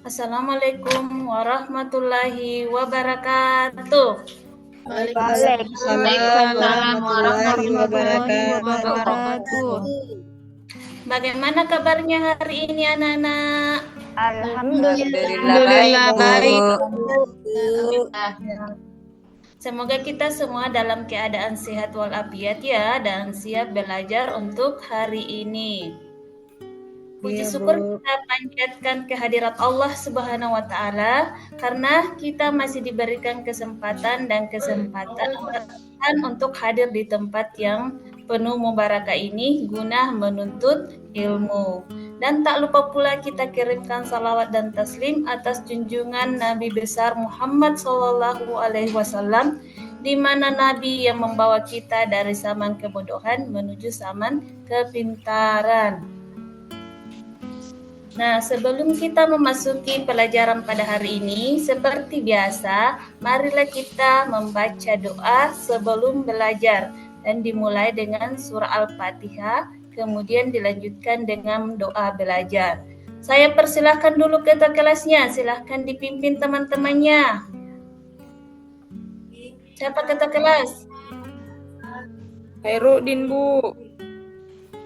Assalamualaikum warahmatullahi wabarakatuh. Waalaikumsalam warahmatullahi wabarakatuh. wabarakatuh. Bagaimana kabarnya hari ini anak-anak? Alhamdulillah baik. Semoga kita semua dalam keadaan sehat walafiat ya dan siap belajar untuk hari ini. Puji syukur kita panjatkan kehadirat Allah Subhanahu wa taala karena kita masih diberikan kesempatan untuk hadir di tempat yang penuh mubarakah ini guna menuntut ilmu. Dan tak lupa pula kita kirimkan salawat dan taslim atas junjungan Nabi besar Muhammad sallallahu alaihi wasallam, di mana Nabi yang membawa kita dari zaman kebodohan menuju zaman kepintaran. Nah, sebelum kita memasuki pelajaran pada hari ini, seperti biasa, marilah kita membaca doa sebelum belajar dan dimulai dengan surah Al-Fatihah, kemudian dilanjutkan dengan doa belajar. Saya persilahkan dulu ketua kelasnya, silahkan dipimpin teman-temannya. Siapa ketua kelas? Khairuddin, Bu.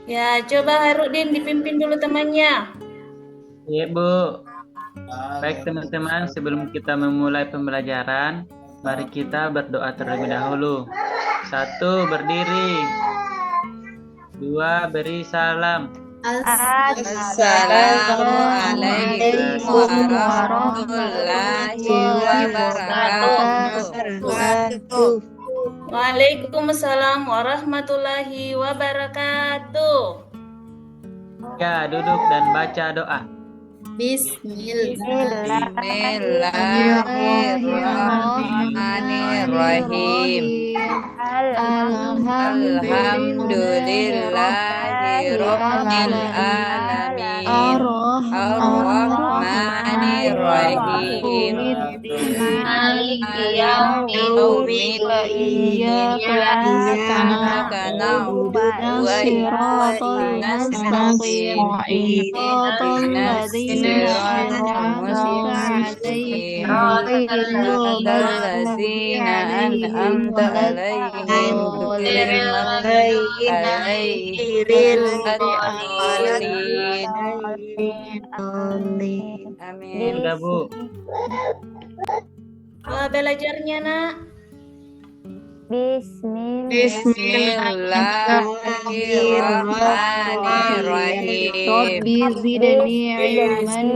Ya, coba Khairuddin dipimpin dulu temannya. Ya, Bu. Baik teman-teman, sebelum kita memulai pembelajaran, mari kita berdoa terlebih dahulu. 1. Berdiri. 2. Beri salam. Assalamualaikum warahmatullahi wabarakatuh. Waalaikumsalam warahmatullahi wabarakatuh. Ya, duduk dan baca doa. Bismillahirrahmanirrahim. Alhamdulillahirabbil alamin. Ar-Rahmanirrahim. Maliki yaumiddin. Iyyaka na'budu wa iyyaka nasta'in. Amin. Sudah, Bu. Belajarnya, Nak. Bismillahirrahmanirrahim. Rabbi zidni ilman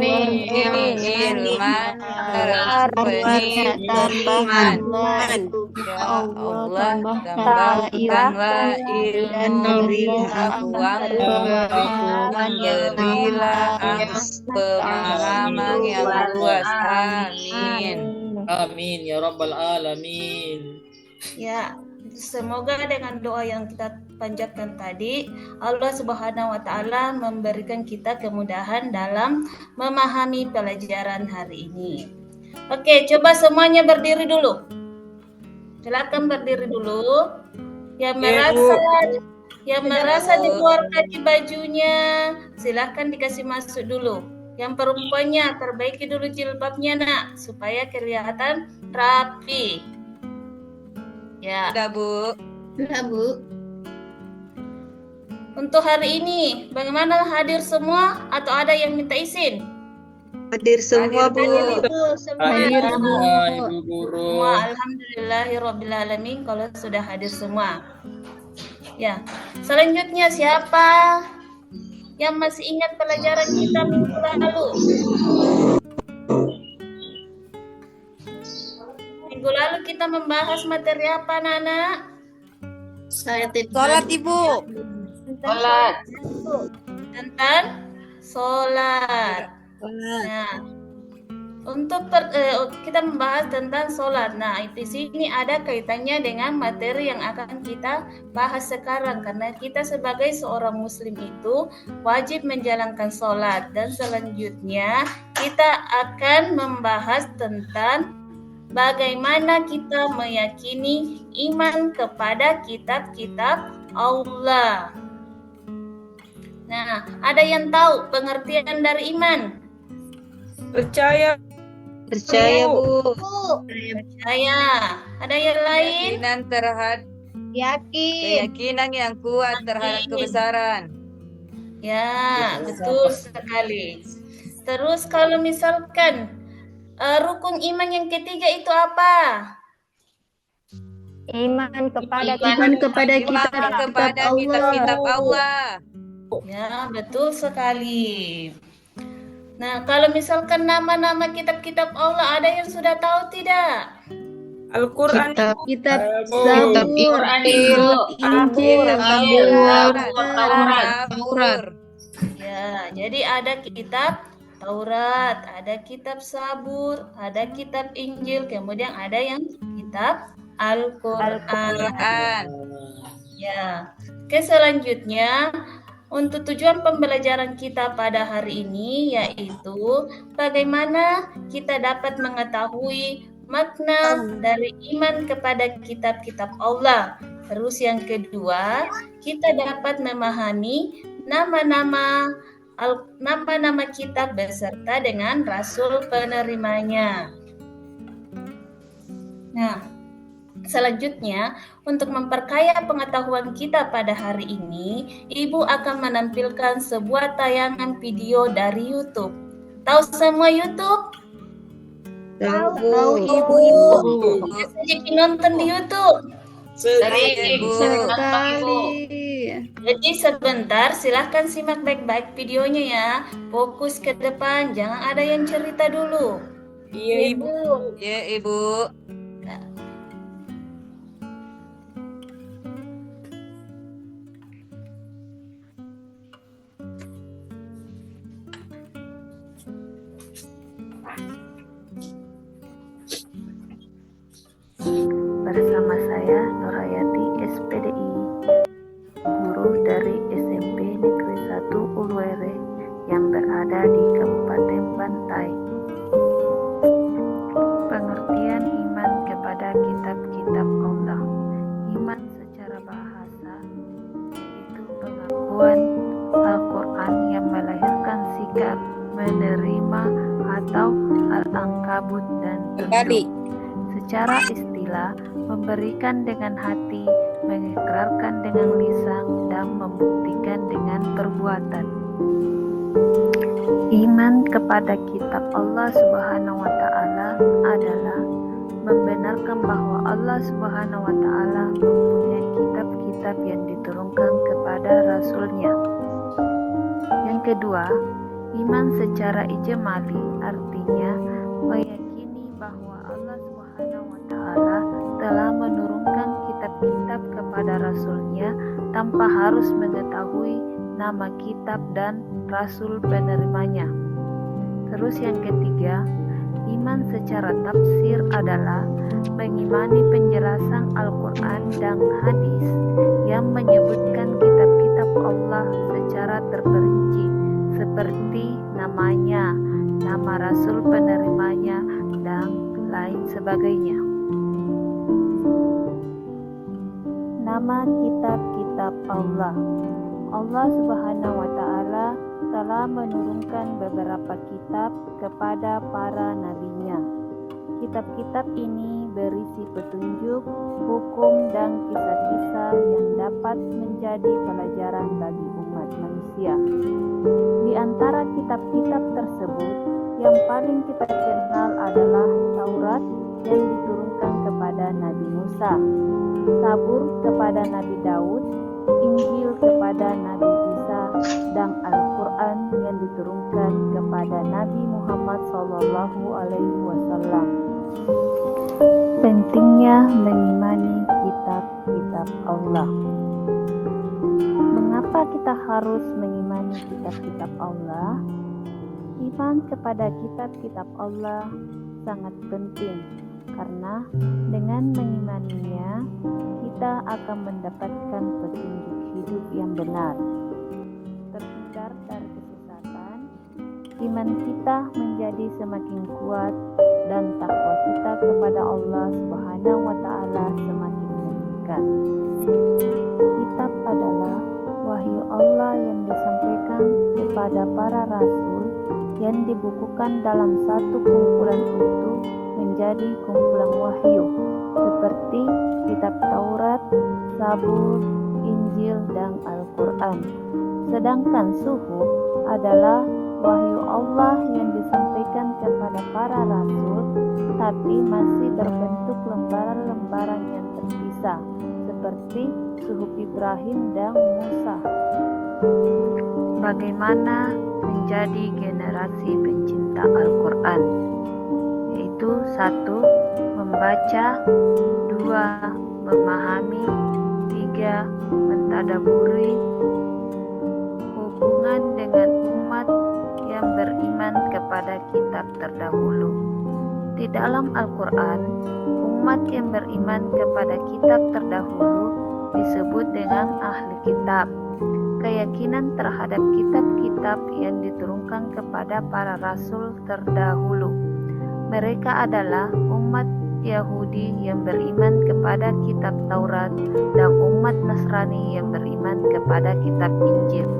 warahmatan. Ya Allah, tambahkanlah ilmu pengetahuan, berilah pemahaman yang luas. Amin. Amin ya rabbal alamin. Ya, semoga dengan doa yang kita panjatkan tadi, Allah Subhanahu wa taala memberikan kita kemudahan dalam memahami pelajaran hari ini. Oke, coba semuanya berdiri dulu. Silakan berdiri dulu. Yang merasa di luar kaki bajunya, silakan dikasih masuk dulu. Yang perempuannya, perbaiki dulu jilbabnya, Nak, supaya kelihatan rapi. Ya. Sudah, Bu. Untuk hari ini, bagaimana hadir semua atau ada yang minta izin? Hadir semua, Bu. Hadir semua, Ibu Guru. Semua, alhamdulillahirabbil alamin kalau sudah hadir semua. Ya. Selanjutnya siapa yang masih ingat pelajaran kita minggu lalu? Minggu lalu kita membahas materi apa, Nana? Salat, Ibu. Tentang sholat. Nah, untuk kita membahas tentang sholat. Nah, di sini ada kaitannya dengan materi yang akan kita bahas sekarang, karena kita sebagai seorang muslim itu wajib menjalankan sholat. Dan selanjutnya kita akan membahas tentang bagaimana kita meyakini iman kepada kitab-kitab Allah. Nah, ada yang tahu pengertian dari iman? Percaya. Percaya, Bu. Percaya. Ada yang lain? Keyakinan terhadap keyakinan yang kuat terhadap kebesaran. Ya, betul sekali. Terus kalau misalkan rukun iman yang ketiga itu apa? Iman kepada Iman kepada kitab-kitab kitab-kitab Allah. Ya, betul sekali. Nah, kalau misalkan nama-nama kitab-kitab Allah ada yang sudah tahu tidak? Al-Quran. Kitab Zabur, Injil, Taurat. Ya, jadi ada kitab Taurat, ada kitab Zabur, ada kitab Injil, kemudian ada yang kitab Al-Quran. Ya, oke, selanjutnya untuk tujuan pembelajaran kita pada hari ini yaitu bagaimana kita dapat mengetahui makna dari iman kepada kitab-kitab Allah. Terus yang kedua, kita dapat memahami nama-nama kitab beserta dengan rasul penerimanya. Nah, selanjutnya, untuk memperkaya pengetahuan kita pada hari ini, Ibu akan menampilkan sebuah tayangan video dari YouTube. Tahu semua YouTube? Tahu, Ibu. Biasanya nonton di YouTube. Sering, Bu. Jadi sebentar, silahkan simak baik-baik videonya ya. Fokus ke depan, jangan ada yang cerita dulu. Iya, Ibu. Ya, Ibu. Bersama saya Nurhayati SPDI, guru dari SMP Negeri 1 Uluwere yang berada di Kabupaten Bantai. Pengertian iman kepada kitab-kitab Allah. Iman secara bahasa yaitu pengakuan Al-Quran yang melahirkan sikap menerima atau Al-Ankabut dan tunduk. Secara istilah, memberikan dengan hati, mengikrarkan dengan lisan, dan membuktikan dengan perbuatan. Iman kepada kitab Allah Subhanahu wa Ta'ala adalah membenarkan bahwa Allah Subhanahu wa Ta'ala mempunyai kitab-kitab yang diturunkan kepada Rasul-Nya. Yang kedua, iman secara ijmali artinya meyakini bahwa Allah Subhanahu wa Ta'ala telah menurunkan kitab-kitab kepada Rasul-Nya tanpa harus mengetahui nama kitab dan Rasul penerimanya. Terus yang ketiga, iman secara tafsir adalah mengimani penjelasan Al-Quran dan hadis yang menyebutkan kitab-kitab Allah secara terperinci seperti namanya, nama Rasul penerimanya, dan lain sebagainya. Nama kitab-kitab Allah. Allah Subhanahu wa Ta'ala telah menurunkan beberapa kitab kepada para nabinya. Kitab-kitab ini berisi petunjuk, hukum, dan kisah-kisah yang dapat menjadi pelajaran bagi umat manusia. Di antara kitab-kitab tersebut, yang paling kita kenal adalah Taurat yang diturunkan kepada Nabi Musa, Zabur kepada Nabi Daud, Injil kepada Nabi Isa, dan Al-Quran yang diturunkan kepada Nabi Muhammad SAW. Pentingnya mengimani kitab-kitab Allah. Mengapa kita harus mengimani kitab-kitab Allah? Iman kepada kitab-kitab Allah sangat penting karena dengan mengimaninya kita akan mendapatkan petunjuk hidup yang benar, terhindar dari kesesatan, iman kita menjadi semakin kuat, dan takwa kita kepada Allah Subhanahu wa Ta'ala semakin meningkat. Kitab adalah wahyu Allah yang disampaikan kepada para rasul yang dibukukan dalam satu kumpulan utuh menjadi kumpulan wahyu, seperti kitab Taurat, Zabur, Injil, dan Al-Quran. Sedangkan suhuf adalah wahyu Allah yang disampaikan kepada para rasul, tapi masih berbentuk lembaran-lembaran yang terpisah, seperti suhuf Ibrahim dan Musa. Bagaimana menjadi generasi pencinta Al-Quran? Yaitu 1. Membaca, 2. Memahami, 3. Mentadaburi, hubungan dengan umat yang beriman kepada kitab terdahulu. Di dalam Al-Quran, umat yang beriman kepada kitab terdahulu disebut dengan ahli kitab. Keyakinan terhadap kitab-kitab yang diturunkan kepada para rasul terdahulu. Mereka adalah umat Yahudi yang beriman kepada kitab Taurat dan umat Nasrani yang beriman kepada kitab Injil.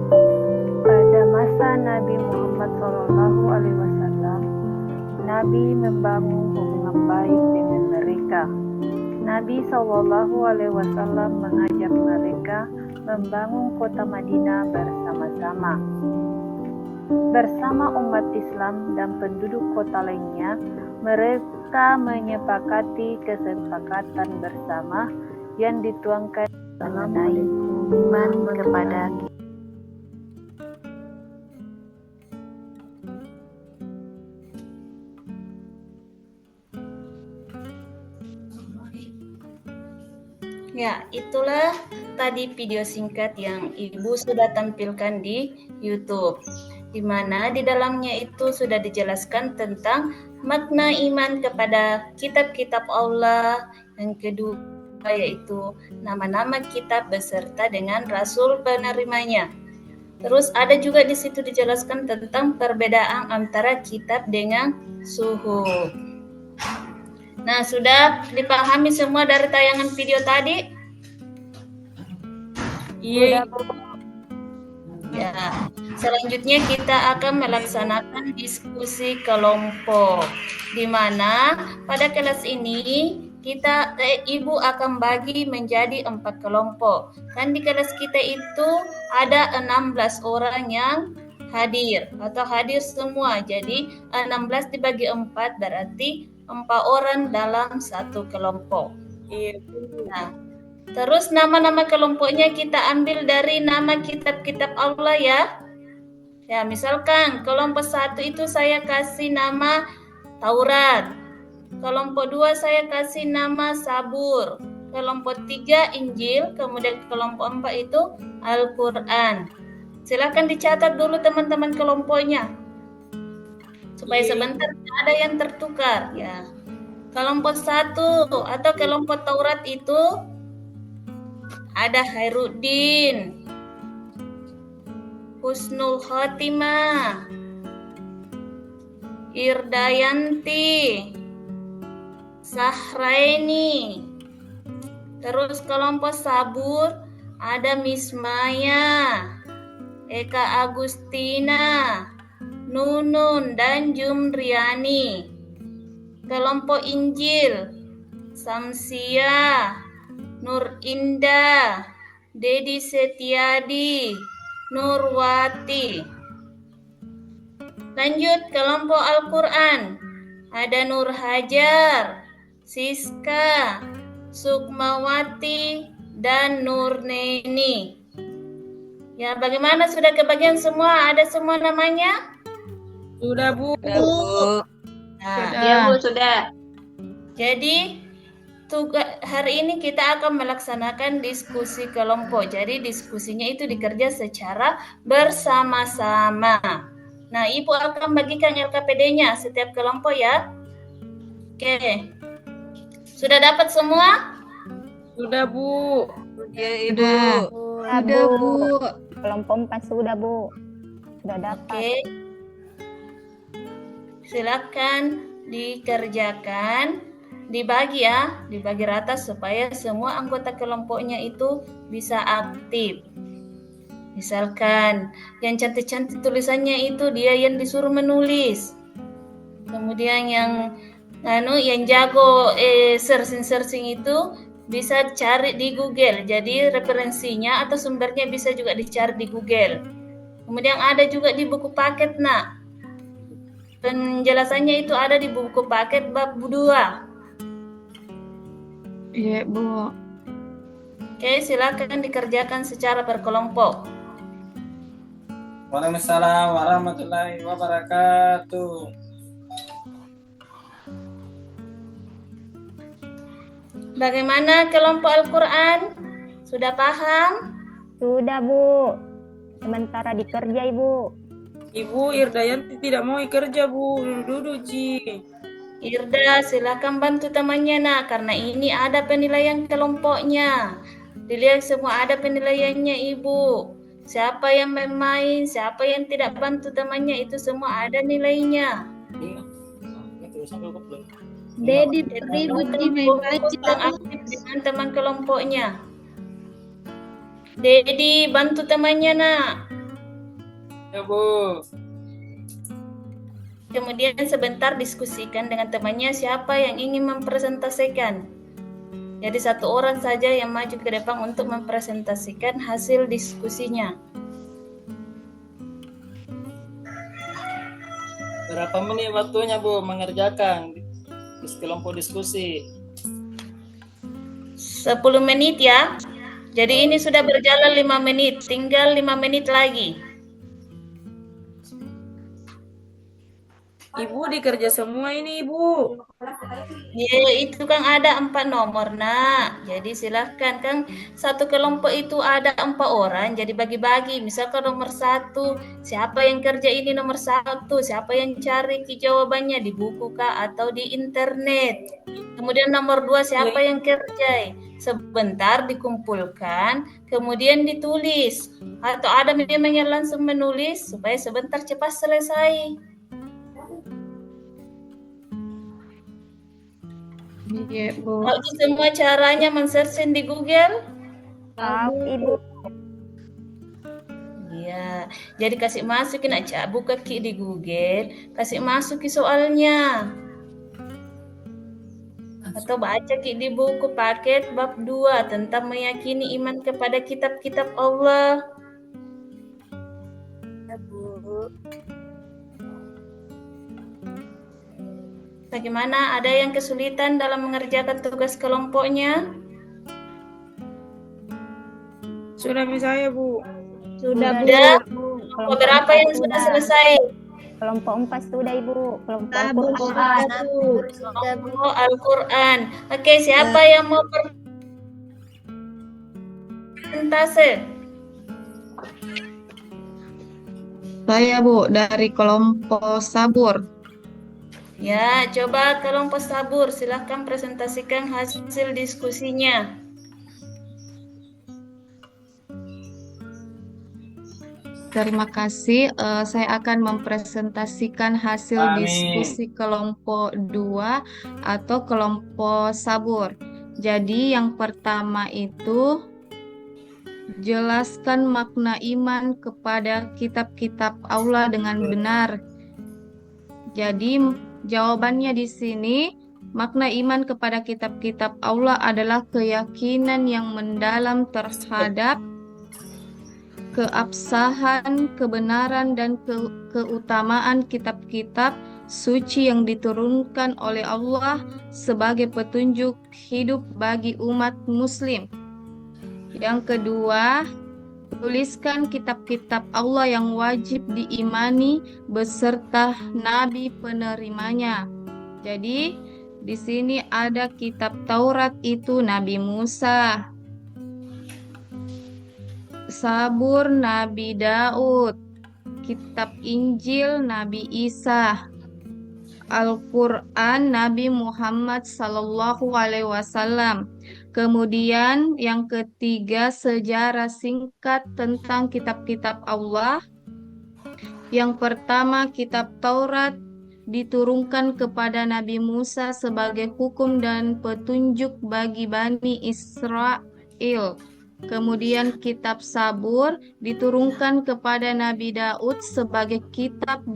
Pada masa Nabi Muhammad SAW, Nabi membangun hubungan baik dengan mereka. Nabi SAW mengajak mereka membangun kota Madinah bersama-sama. Bersama umat Islam dan penduduk kota lainnya, mereka menyepakati kesepakatan bersama yang dituangkan mengenai iman kepada Ya, itulah tadi video singkat yang Ibu sudah tampilkan di YouTube, di mana di dalamnya itu sudah dijelaskan tentang makna iman kepada kitab-kitab Allah, yang kedua yaitu nama-nama kitab beserta dengan rasul penerimanya. Terus ada juga di situ dijelaskan tentang perbedaan antara kitab dengan suhuf. Nah, sudah dipahami semua dari tayangan video tadi? Iya. Ya, selanjutnya kita akan melaksanakan diskusi kelompok, di mana pada kelas ini Ibu akan bagi menjadi 4 kelompok. Kan di kelas kita itu ada 16 orang yang hadir atau hadir semua. Jadi 16 dibagi 4 berarti 4 orang dalam satu kelompok. Iya. Nah, terus nama-nama kelompoknya kita ambil dari nama kitab-kitab Allah ya. Ya, misalkan kelompok 1 itu saya kasih nama Taurat. Kelompok 2 saya kasih nama Zabur. Kelompok 3 Injil, kemudian kelompok 4 itu Al-Quran. Silakan dicatat dulu teman-teman kelompoknya, supaya sebentar ada yang tertukar ya. Kelompok 1 atau kelompok Taurat itu ada Khairuddin, Husnul Khotimah, Irdayanti, Sahraini. Terus kelompok Sabur ada Mismaya, Eka Agustina, Nunun, dan Jumriani. Kelompok Injil, Samsia, Nur Indah, Dedi Setiadi, Nurwati. Lanjut kelompok Al-Quran, ada Nur Hajar, Siska, Sukmawati, dan Nurneni. Ya, bagaimana, sudah kebagian semua? Ada semua namanya? Sudah, Bu. Nah, Ya Bu, sudah. jadi hari ini kita akan melaksanakan diskusi kelompok. Jadi diskusinya itu dikerja secara bersama-sama. Nah, Ibu akan bagikan LKPD-nya setiap kelompok ya. Oke. Sudah dapat semua? Sudah, Bu. Ya, Ibu. Sudah, Bu. Kelompok 4 sudah, Bu. Sudah dapat. Oke. Silakan dikerjakan, dibagi ya, dibagi rata supaya semua anggota kelompoknya itu bisa aktif. Misalkan yang cantik-cantik tulisannya itu dia yang disuruh menulis. Kemudian yang jago searching itu bisa cari di Google. Jadi referensinya atau sumbernya bisa juga dicari di Google. Kemudian ada juga di buku paket, Nak. Penjelasannya itu ada di buku paket bab 2. Iya, Bu. Oke, silakan dikerjakan secara berkelompok. Waalaikumsalam warahmatullahi wabarakatuh. Bagaimana kelompok Al-Quran? Sudah paham? Sudah, Bu. Sementara dikerja, Ibu. Ibu Irdayanti tidak mau kerja, Bu. Duduk, Ci. Irda, silakan bantu temannya, Nak, karena ini ada penilaian kelompoknya. Dilihat semua ada penilaiannya, Ibu. Siapa yang main, siapa yang tidak bantu temannya, itu semua ada nilainya. Dedi ribut di main Yang aktif dengan teman kelompoknya. Dedi, bantu temannya, Nak. Ya, Bu. Kemudian sebentar diskusikan dengan temannya siapa yang ingin mempresentasikan. Jadi satu orang saja yang maju ke depan untuk mempresentasikan hasil diskusinya. Berapa menit waktunya, Bu, mengerjakan kelompok diskusi? 10 menit ya. Jadi ini sudah berjalan 5 menit, tinggal 5 menit lagi. Ibu dikerja semua ini, Ibu. Ya, itu kan ada 4 nomor, Nak. Jadi silahkan kan satu kelompok itu ada 4 orang, jadi bagi-bagi. Misalkan nomor 1, siapa yang kerja ini nomor 1, siapa yang cari jawabannya di buku kah atau di internet. Kemudian nomor 2, siapa yang kerja. Sebentar dikumpulkan, kemudian ditulis. Atau ada memang yang langsung menulis supaya sebentar cepat selesai. Iya, Bu. Kalau semua caranya men-searching di Google? Tahu, Ibu. Iya, jadi kasih masukin aja, buka ki di Google, kasih masukin soalnya. Atau baca ki di buku paket bab 2 tentang meyakini iman kepada kitab-kitab Allah. Bagaimana? Ada yang kesulitan dalam mengerjakan tugas kelompoknya? Sudah misalnya, Bu. Sudah, Bu. Kelompok berapa yang sudah selesai? Kelompok 4 sudah, Ibu. Kelompok Al-Quran. Kelompok Al-Quran. Oke, siapa yang mau presentase? Saya, Bu, dari kelompok Sabur. Ya, coba kelompok Sabur, silahkan presentasikan hasil diskusinya. Terima kasih. Saya akan mempresentasikan hasil Amin. diskusi kelompok 2 atau kelompok Sabur. Jadi yang pertama itu jelaskan makna iman kepada kitab-kitab Allah dengan benar. Jadi jawabannya di sini, makna iman kepada kitab-kitab Allah adalah keyakinan yang mendalam terhadap keabsahan, kebenaran, dan keutamaan kitab-kitab suci yang diturunkan oleh Allah sebagai petunjuk hidup bagi umat muslim. Yang kedua, tuliskan kitab-kitab Allah yang wajib diimani beserta nabi penerimanya. Jadi, di sini ada kitab Taurat itu Nabi Musa, Sabur Nabi Daud, kitab Injil Nabi Isa, Al-Quran Nabi Muhammad Sallallahu Alaihi Wasallam. Kemudian yang ketiga, sejarah singkat tentang kitab-kitab Allah. Yang pertama, kitab Taurat diturunkan kepada Nabi Musa sebagai hukum dan petunjuk bagi Bani Israel. Kemudian kitab Sabur diturunkan kepada Nabi Daud sebagai kitab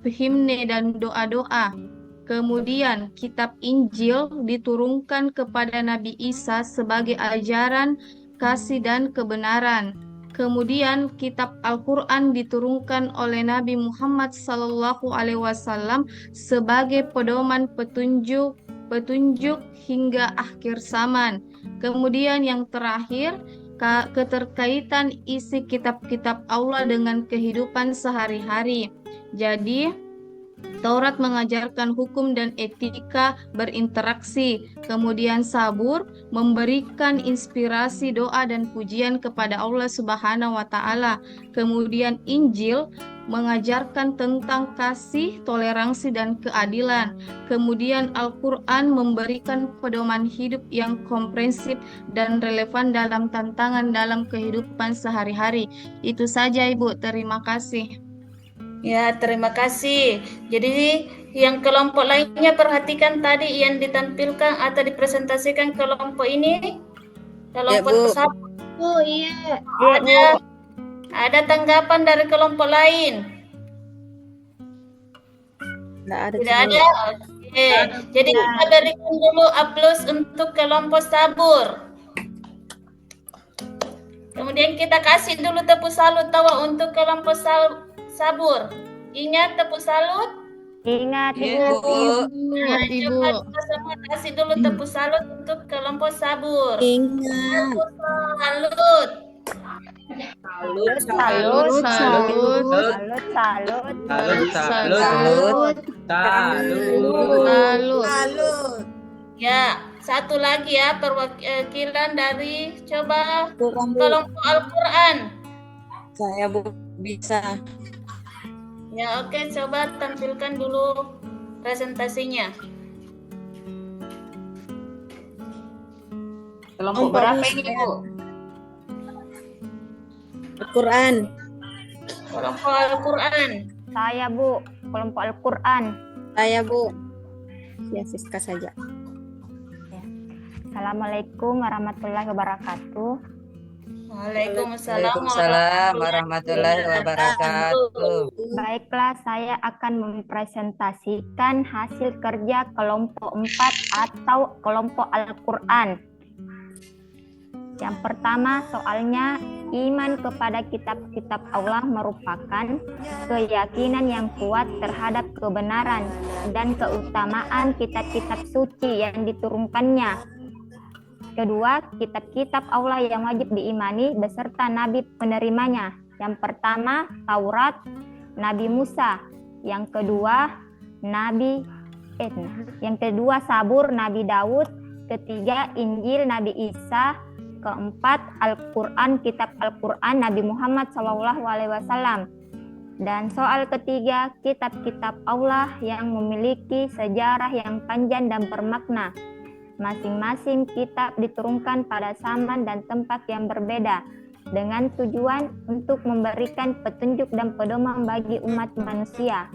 himne dan doa-doa. Kemudian kitab Injil diturunkan kepada Nabi Isa sebagai ajaran kasih dan kebenaran. Kemudian kitab Al-Quran diturunkan oleh Nabi Muhammad SAW sebagai pedoman petunjuk hingga akhir zaman. Kemudian yang terakhir, keterkaitan isi kitab-kitab Allah dengan kehidupan sehari-hari. Jadi, Taurat mengajarkan hukum dan etika berinteraksi. Kemudian Sabur memberikan inspirasi doa dan pujian kepada Allah Subhanahu wa taala. Kemudian Injil mengajarkan tentang kasih, toleransi dan keadilan. Kemudian Al-Qur'an memberikan pedoman hidup yang komprehensif dan relevan dalam tantangan dalam kehidupan sehari-hari. Itu saja Ibu, terima kasih. Ya, terima kasih. Jadi yang kelompok lainnya perhatikan tadi yang ditampilkan atau dipresentasikan kelompok ini. Kelompok Bu. Sabur. Oh iya. Ada tanggapan dari kelompok lain? Tidak ada. Oke. Jadi kita berikan dulu aplaus untuk kelompok Sabur. Kemudian kita kasih dulu tepuk salut tawa untuk kelompok Sabur. Ingat tepuk salut? Ingat Iya, Ibu. Bu. Ingat, Ibu. Coba kita semua kasih dulu tepuk salut untuk kelompok Sabur. Ingat. Tepuk salut. Salut. Salut. Salut. Ya, satu lagi ya perwakilan dari coba kelompok Al-Quran. Saya Bu bisa. Ya, oke, coba tampilkan dulu presentasinya. Kelompok berapa ini, Bu? Al-Quran. Kelompok Al-Quran. Saya Bu, kelompok Al-Quran. Saya Bu. Ya, Siska saja. Assalamualaikum warahmatullahi wabarakatuh. Waalaikumsalam warahmatullahi wabarakatuh. Baiklah, saya akan mempresentasikan hasil kerja kelompok 4 atau kelompok Al-Quran. Yang pertama, soalnya iman kepada kitab-kitab Allah merupakan keyakinan yang kuat terhadap kebenaran dan keutamaan kitab-kitab suci yang diturunkannya. Kedua, kitab-kitab Allah yang wajib diimani beserta nabi penerimanya. Yang pertama, Taurat, Nabi Musa. Yang kedua, Sabur, Nabi Daud. Ketiga, Injil, Nabi Isa. Keempat, Al-Quran, kitab Al-Quran, Nabi Muhammad SAW. Dan soal ketiga, kitab-kitab Allah yang memiliki sejarah yang panjang dan bermakna. Masing-masing kitab diturunkan pada zaman dan tempat yang berbeda dengan tujuan untuk memberikan petunjuk dan pedoman bagi umat manusia.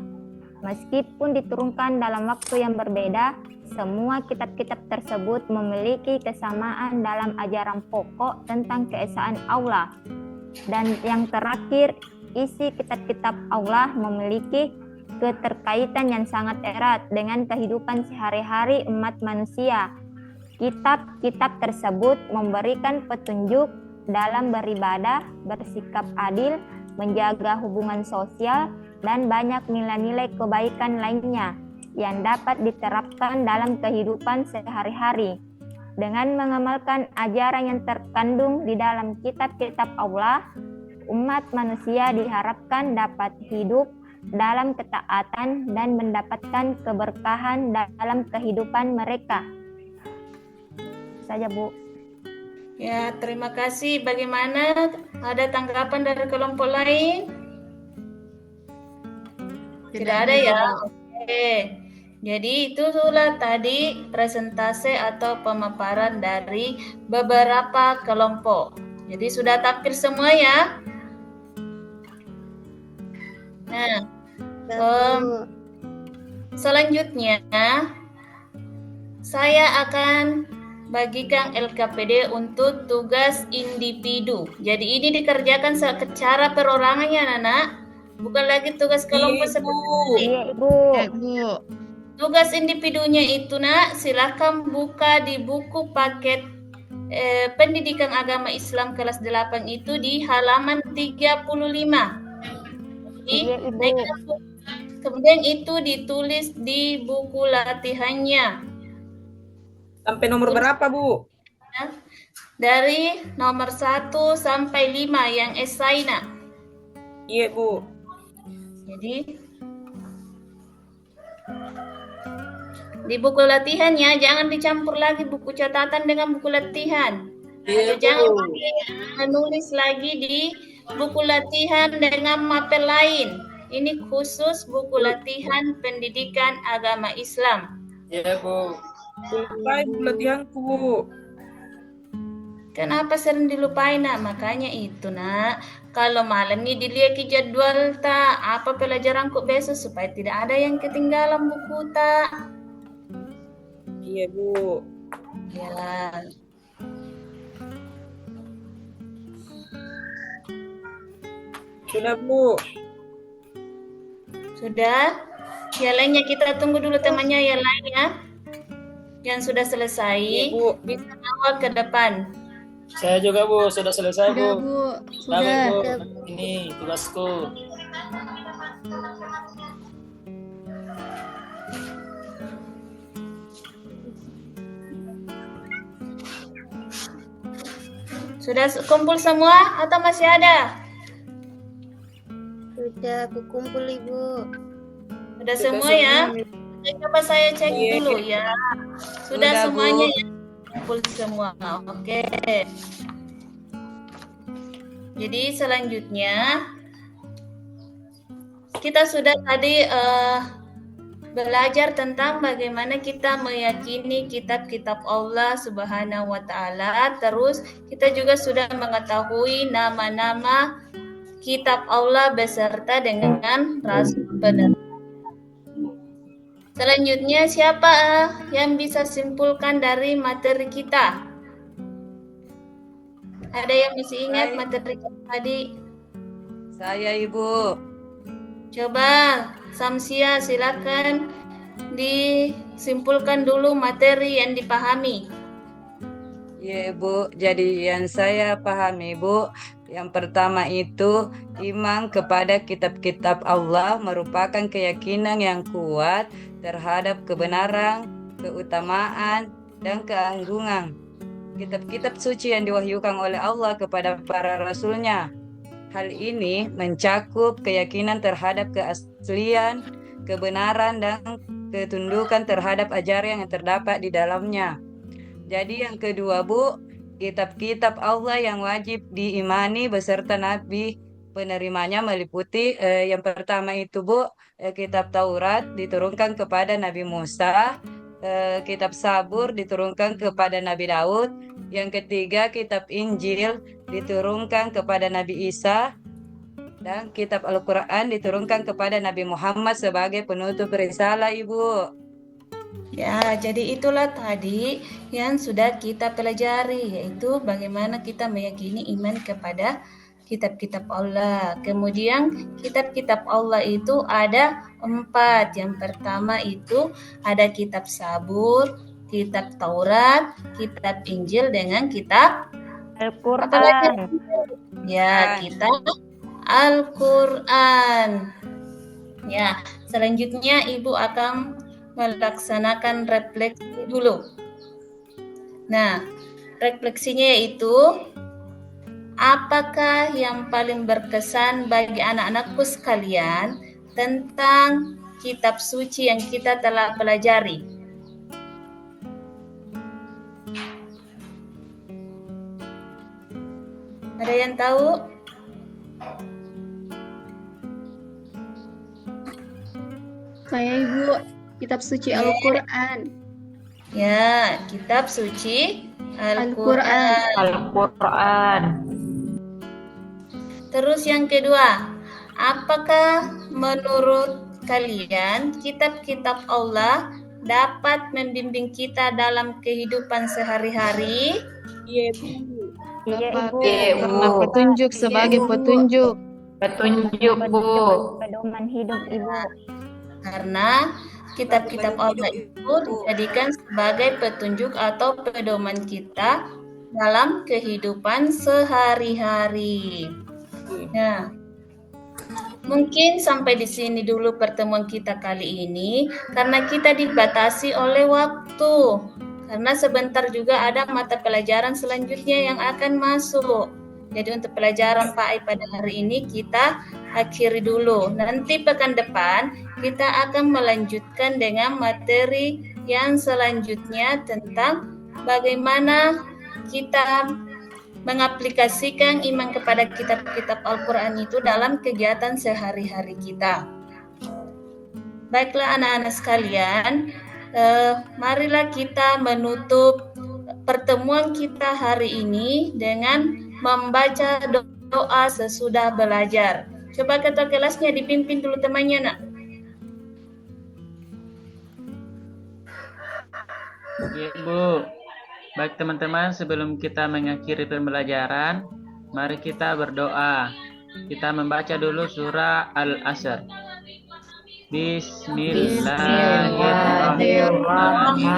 Meskipun diturunkan dalam waktu yang berbeda, semua kitab-kitab tersebut memiliki kesamaan dalam ajaran pokok tentang keesaan Allah. Dan yang terakhir, isi kitab-kitab Allah memiliki keterkaitan yang sangat erat dengan kehidupan sehari-hari umat manusia. Kitab-kitab tersebut memberikan petunjuk dalam beribadah, bersikap adil, menjaga hubungan sosial, dan banyak nilai-nilai kebaikan lainnya yang dapat diterapkan dalam kehidupan sehari-hari. Dengan mengamalkan ajaran yang terkandung di dalam kitab-kitab Allah, umat manusia diharapkan dapat hidup dalam ketaatan dan mendapatkan keberkahan dalam kehidupan mereka. Saja Bu. Ya, terima kasih. Bagaimana? Ada tanggapan dari kelompok lain? Tidak ada ya? Oke. Jadi itulah tadi presentasi atau pemaparan dari beberapa kelompok. Jadi sudah tampil semua ya? Nah, selanjutnya saya akan bagikan LKPD untuk tugas individu. Jadi ini dikerjakan secara perorangan ya, Nana. Bukan lagi tugas kelompok seperti ini. Iya, Ibu. Ya, Bu. Tugas individunya itu, Nak, silakan buka di buku paket Pendidikan Agama Islam kelas 8 itu di halaman 35. Jadi, Iya, Ibu. kemudian itu ditulis di buku latihannya. Sampai nomor berapa, Bu? Dari nomor 1 sampai 5 yang esai, Nak. Iya, Bu. Jadi di buku latihannya jangan dicampur lagi buku catatan dengan buku latihan. Iya, Atau jangan Bu. lagi menulis lagi di buku latihan dengan mapel lain. Ini khusus buku latihan pendidikan agama Islam. Iya, Bu. Selesai Bu latihanku, Bu. Kenapa sering dilupain, Nak? Makanya itu, Nak. Kalau malam nih dilihat ke jadwal tak apa pelajaranku besok supaya tidak ada yang ketinggalan buku tak. Iya, Bu. Ya. Sudah, Bu. Sudah? Yang lainnya kita tunggu dulu temannya yang lainnya. Yang sudah selesai Iya, Bu. bisa bawa ke depan. Saya juga, Bu. Sudah selesai, Sudah, Bu. Bu. Baik, Sudah. Bu. Ini tugasku. Sudah kumpul semua atau masih ada? Sudah aku kumpul, Ibu. Sudah semua ya? Coba saya cek Iya. dulu ya. Sudah Sudah, semuanya Bu. ya? Kumpul semua. Oke. Jadi selanjutnya kita sudah tadi belajar tentang bagaimana kita meyakini kitab-kitab Allah Subhanahu wa taala. Terus kita juga sudah mengetahui nama-nama kitab Allah beserta dengan rasul benar. Selanjutnya siapa yang bisa simpulkan dari materi kita? Ada yang masih ingat Saya. materi kita tadi? Saya, Ibu. Coba Samsia silakan disimpulkan dulu materi yang dipahami. Iya, Bu. Jadi yang saya pahami, Bu, yang pertama itu iman kepada kitab-kitab Allah merupakan keyakinan yang kuat terhadap kebenaran, keutamaan, dan keagungan kitab-kitab suci yang diwahyukan oleh Allah kepada para rasulnya. Hal ini mencakup keyakinan terhadap keaslian, kebenaran, dan ketundukan terhadap ajaran yang terdapat di dalamnya. Jadi yang kedua, Bu, kitab-kitab Allah yang wajib diimani beserta nabi penerimanya meliputi yang pertama itu, Bu, kitab Taurat diturunkan kepada Nabi Musa, kitab Sabur diturunkan kepada Nabi Daud, yang ketiga kitab Injil diturunkan kepada Nabi Isa, dan kitab Al-Quran diturunkan kepada Nabi Muhammad sebagai penutup risalah, Ibu. Ya, jadi itulah tadi yang sudah kita pelajari, yaitu bagaimana kita meyakini iman kepada kitab-kitab Allah. Kemudian kitab-kitab Allah itu ada 4. Yang pertama itu ada kitab Sabur, kitab Taurat, kitab Injil, dengan kitab Al-Quran. ya, kitab Al-Quran. Ya, selanjutnya Ibu akan melaksanakan refleksi dulu. Nah, refleksinya yaitu apakah yang paling berkesan bagi anak-anakku sekalian tentang kitab suci yang kita telah pelajari? Ada yang tahu? Saya, Ibu, kitab suci Al-Quran. Ya, kitab suci Al-Quran. Al-Quran. Terus yang kedua, apakah menurut kalian kitab-kitab Allah dapat membimbing kita dalam kehidupan sehari-hari? Iya, Dapat Ibu. karena petunjuk sebagai petunjuk. Petunjuk, Bu. Pedoman hidup, Ibu. Karena kitab-kitab Allah itu dijadikan sebagai petunjuk atau pedoman kita dalam kehidupan sehari-hari. Nah, mungkin sampai di sini dulu pertemuan kita kali ini, karena kita dibatasi oleh waktu. Karena sebentar juga ada mata pelajaran selanjutnya yang akan masuk. Jadi untuk pelajaran Pak Ai pada hari ini kita akhiri dulu. Nanti pekan depan kita akan melanjutkan dengan materi yang selanjutnya tentang bagaimana kita mengaplikasikan iman kepada kitab-kitab Al-Quran itu dalam kegiatan sehari-hari kita. Baiklah anak-anak sekalian, marilah kita menutup pertemuan kita hari ini dengan membaca doa sesudah belajar. Coba ketua kelasnya dipimpin dulu temannya, nak. Ya, Bu. Baik teman-teman, sebelum kita mengakhiri pembelajaran, mari kita berdoa. Kita membaca dulu surah Al-Asr. Bismillahirrahmanirrahim.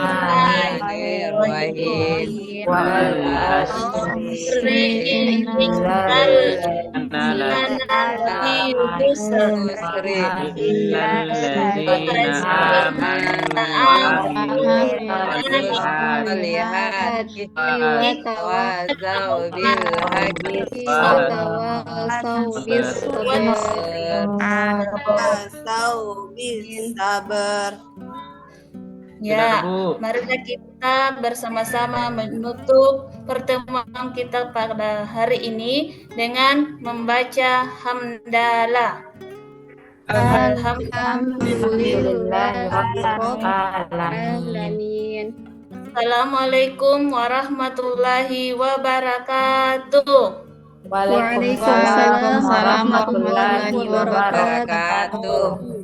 Sabar. Ya, marilah kita bersama-sama menutup pertemuan kita pada hari ini dengan membaca hamdalah. Alhamdulillahirrahmanirrahim. Assalamualaikum warahmatullahi wabarakatuh. Waalaikumsalam warahmatullahi wabarakatuh. Wabarakatuh.